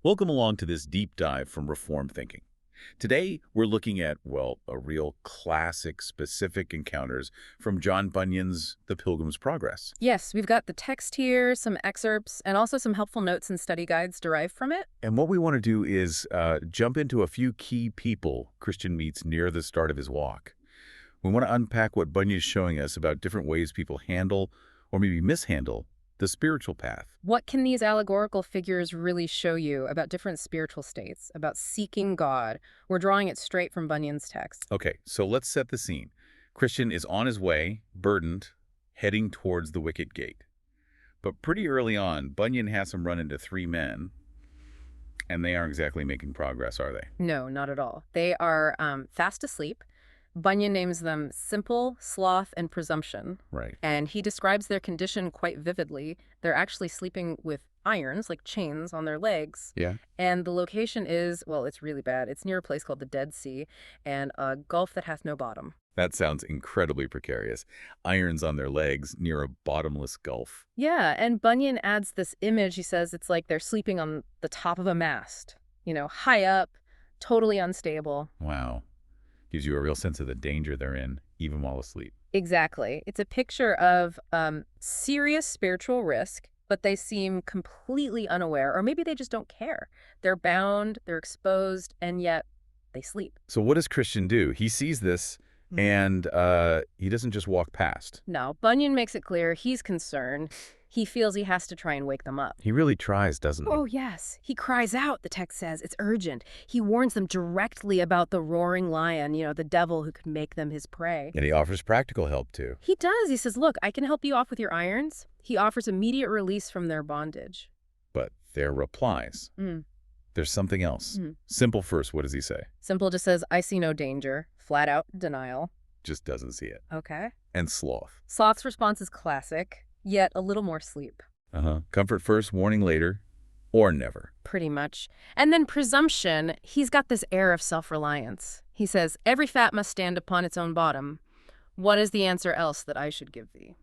Welcome along to this deep dive from Reform Thinking. Today, we're looking at, well, a real classic specific encounters from John Bunyan's The Pilgrim's Progress. Yes, we've got the text here, some excerpts, and also some helpful notes and study guides derived from it. And what we want to do is jump into a few key people Christian meets near the start of his walk. We want to unpack what Bunyan is showing us about different ways people handle, or maybe mishandle, the spiritual path. What can these allegorical figures really show you about different spiritual states, about seeking God? We're drawing it straight from Bunyan's text. Okay, so let's set the scene. Christian is on his way, burdened, heading towards the wicket gate. But pretty early on, Bunyan has him run into three men, and they aren't exactly making progress, are they? No, not at all. They are fast asleep. Bunyan names them simple, sloth, and presumption. Right. And he describes their condition quite vividly. They're actually sleeping with irons, like chains, on their legs. Yeah. And the location is, well, it's really bad. It's near a place called the Dead Sea and a gulf that hath no bottom. That sounds incredibly precarious. Irons on their legs near a bottomless gulf. Yeah, and Bunyan adds this image. He says it's like they're sleeping on the top of a mast, high up, totally unstable. Wow. Gives you a real sense of the danger they're in, even while asleep. Exactly. It's a picture of serious spiritual risk, but they seem completely unaware, or maybe they just don't care. They're bound, they're exposed, and yet they sleep. So what does Christian do? He sees this, and he doesn't just walk past. No, Bunyan makes it clear he's concerned. He feels he has to try and wake them up. He really tries, doesn't he? Oh, yes. He cries out, the text says. It's urgent. He warns them directly about the roaring lion, the devil who could make them his prey. And he offers practical help, too. He does. He says, look, I can help you off with your irons. He offers immediate release from their bondage. But their replies. There's something else. Simple first, what does he say? Simple just says, I see no danger. Flat out denial. Just doesn't see it. Okay. And sloth. Sloth's response is classic, yet a little more sleep. Comfort first, warning later, or never. Pretty much. And then presumption, he's got this air of self-reliance. He says, every fat must stand upon its own bottom. What is the answer else that I should give thee?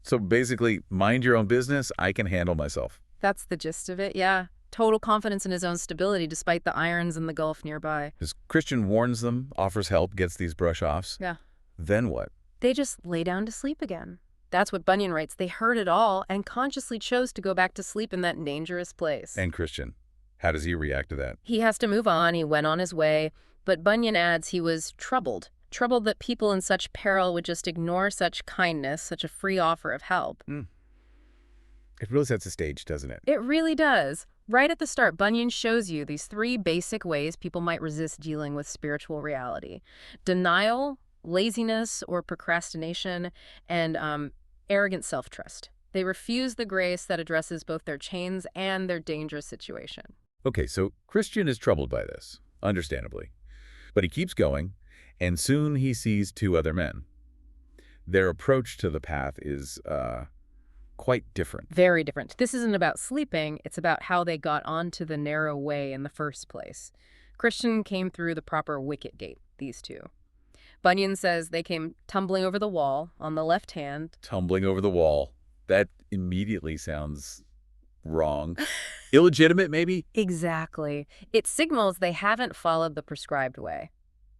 So basically, mind your own business, I can handle myself. That's the gist of it, yeah. Total confidence in his own stability despite the irons in the gulf nearby. As Christian warns them, offers help, gets these brush-offs. Yeah. Then what? They just lay down to sleep again. That's what Bunyan writes. They heard it all and consciously chose to go back to sleep in that dangerous place. And Christian, how does he react to that? He has to move on. He went on his way. But Bunyan adds he was troubled. Troubled that people in such peril would just ignore such kindness, such a free offer of help. It really sets the stage, doesn't it? It really does. Right at the start, Bunyan shows you these three basic ways people might resist dealing with spiritual reality. Denial, laziness or procrastination, and arrogant self-trust. They refuse the grace that addresses both their chains and their dangerous situation. Okay, so Christian is troubled by this, understandably. But he keeps going, and soon he sees two other men. Their approach to the path is quite different. Very different. This isn't about sleeping, it's about how they got onto the narrow way in the first place. Christian came through the proper wicket gate, these two. Bunyan says they came tumbling over the wall on the left hand. Tumbling over the wall. That immediately sounds wrong. Illegitimate, maybe? Exactly. It signals they haven't followed the prescribed way.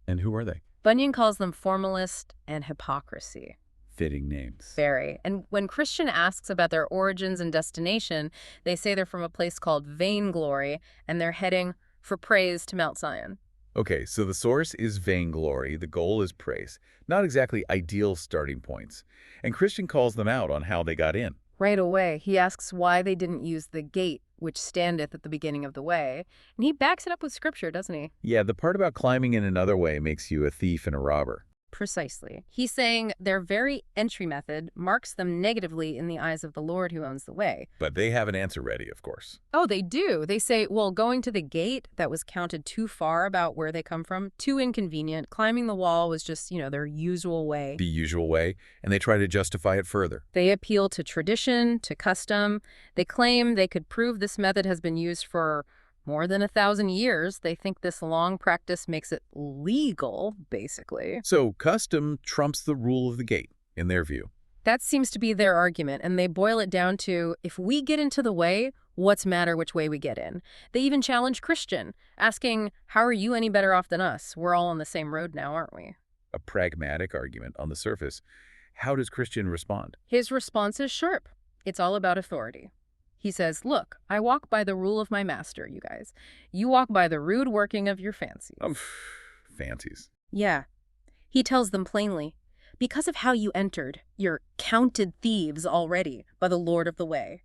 And who are they? Bunyan calls them formalist and hypocrisy. Fitting names. Very. And when Christian asks about their origins and destination, they say they're from a place called Vainglory, and they're heading for praise to Mount Zion. Okay, so the source is vainglory, the goal is praise. Not exactly ideal starting points. And Christian calls them out on how they got in. Right away, he asks why they didn't use the gate, which standeth at the beginning of the way. And he backs it up with scripture, doesn't he? Yeah, the part about climbing in another way makes you a thief and a robber. Precisely. He's saying their very entry method marks them negatively in the eyes of the Lord who owns the way. But they have an answer ready, of course. Oh, they do. They say, well, going to the gate that was counted too far about where they come from, too inconvenient. Climbing the wall was just, their usual way. The usual way, and they try to justify it further. They appeal to tradition, to custom. They claim they could prove this method has been used for more than 1,000 years. They think this long practice makes it legal, basically. So custom trumps the rule of the gate, in their view. That seems to be their argument, and they boil it down to, if we get into the way, What's matter which way we get in? They even challenge Christian, asking, how are you any better off than us? We're all on the same road now, aren't we? A pragmatic argument on the surface. How does Christian respond? His response is sharp. It's all about authority. He says, look, I walk by the rule of my master, you guys. You walk by the rude working of your fancies. Fancies. Yeah. He tells them plainly, because of how you entered, you're counted thieves already by the Lord of the way.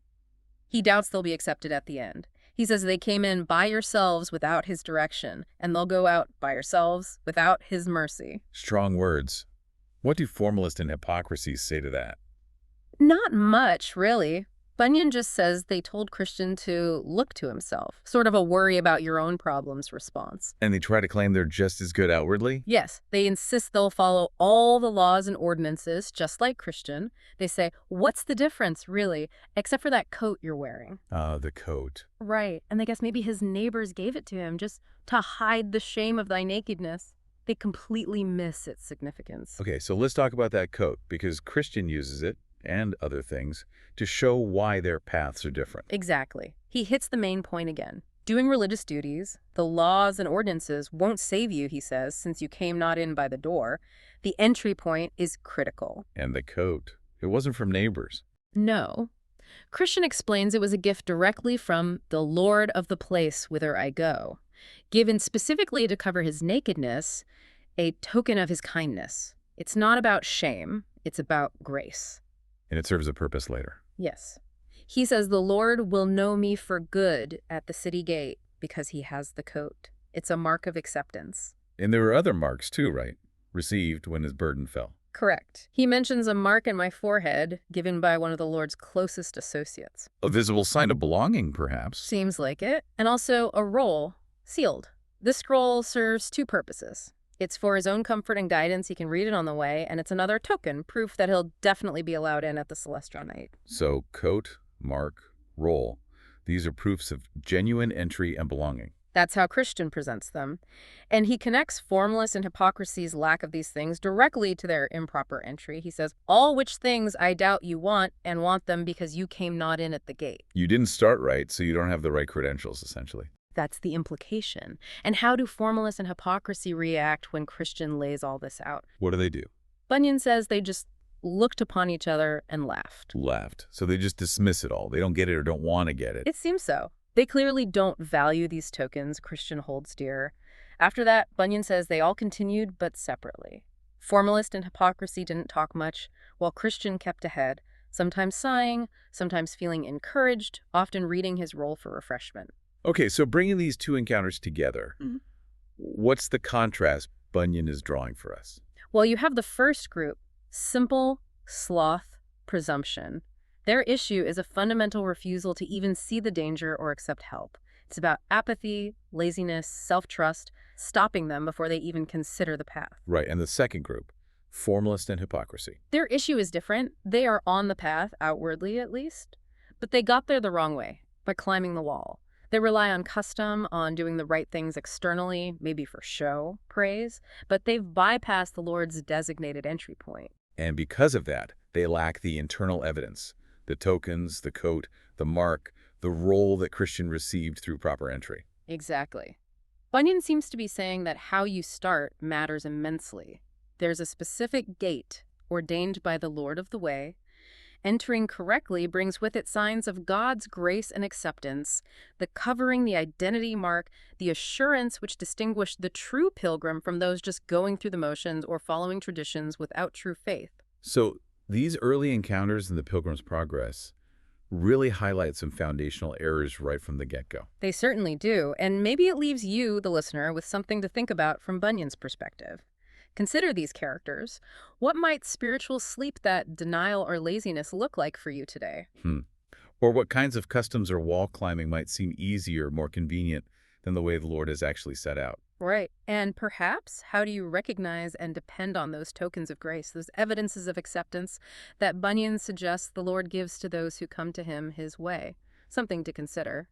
He doubts they'll be accepted at the end. He says they came in by yourselves without his direction, and they'll go out by yourselves without his mercy. Strong words. What do formalists and hypocrisies say to that? Not much, really. Bunyan just says they told Christian to look to himself, sort of a worry about your own problems response. And they try to claim they're just as good outwardly? Yes, they insist they'll follow all the laws and ordinances, just like Christian. They say, what's the difference, really, except for that coat you're wearing? The coat. Right, and I guess maybe his neighbors gave it to him just to hide the shame of thy nakedness. They completely miss its significance. Okay, so let's talk about that coat, because Christian uses it, and other things, to show why their paths are different. Exactly. He hits the main point again. Doing religious duties, the laws and ordinances won't save you, he says, since you came not in by the door. The entry point is critical. And the coat. It wasn't from neighbors. No. Christian explains it was a gift directly from the Lord of the place whither I go, given specifically to cover his nakedness, a token of his kindness. It's not about shame, it's about grace. And it serves a purpose later. Yes. He says the Lord will know me for good at the city gate because he has the coat. It's a mark of acceptance. And there were other marks too, right? Received when his burden fell. Correct. He mentions a mark in my forehead given by one of the Lord's closest associates. A visible sign of belonging, perhaps. Seems like it. And also a roll, sealed. This scroll serves two purposes. It's for his own comfort and guidance. He can read it on the way, and it's another token, proof that he'll definitely be allowed in at the celestial night. So coat, mark, roll. These are proofs of genuine entry and belonging. That's how Christian presents them. And he connects formalists and hypocrisy's lack of these things directly to their improper entry. He says, all which things I doubt you want, and want them because you came not in at the gate. You didn't start right, so you don't have the right credentials, essentially. That's the implication. And how do formalists and hypocrisy react when Christian lays all this out? What do? Bunyan says they just looked upon each other and laughed. Laughed. So they just dismiss it all. They don't get it or don't want to get it. It seems so. They clearly don't value these tokens Christian holds dear. After that, Bunyan says they all continued, but separately. Formalist and hypocrisy didn't talk much, while Christian kept ahead, sometimes sighing, sometimes feeling encouraged, often reading his roll for refreshment. Okay, so bringing these two encounters together, what's the contrast Bunyan is drawing for us? Well, you have the first group, simple, sloth, presumption. Their issue is a fundamental refusal to even see the danger or accept help. It's about apathy, laziness, self-trust, stopping them before they even consider the path. Right, and the second group, formalist and hypocrisy. Their issue is different. They are on the path, outwardly at least, but they got there the wrong way, by climbing the wall. They rely on custom, on doing the right things externally, maybe for show, praise, but they've bypassed the Lord's designated entry point. And because of that, they lack the internal evidence, the tokens, the coat, the mark, the role that Christian received through proper entry. Exactly. Bunyan seems to be saying that how you start matters immensely. There's a specific gate ordained by the Lord of the way. Entering correctly brings with it signs of God's grace and acceptance, the covering, the identity mark, the assurance which distinguish the true pilgrim from those just going through the motions or following traditions without true faith. So these early encounters in the Pilgrim's Progress really highlight some foundational errors right from the get-go. They certainly do, and maybe it leaves you, the listener, with something to think about from Bunyan's perspective. Consider these characters. What might spiritual sleep, that denial or laziness, look like for you today? Or what kinds of customs or wall climbing might seem easier, more convenient than the way the Lord has actually set out? Right. And perhaps, how do you recognize and depend on those tokens of grace, those evidences of acceptance that Bunyan suggests the Lord gives to those who come to him his way? Something to consider.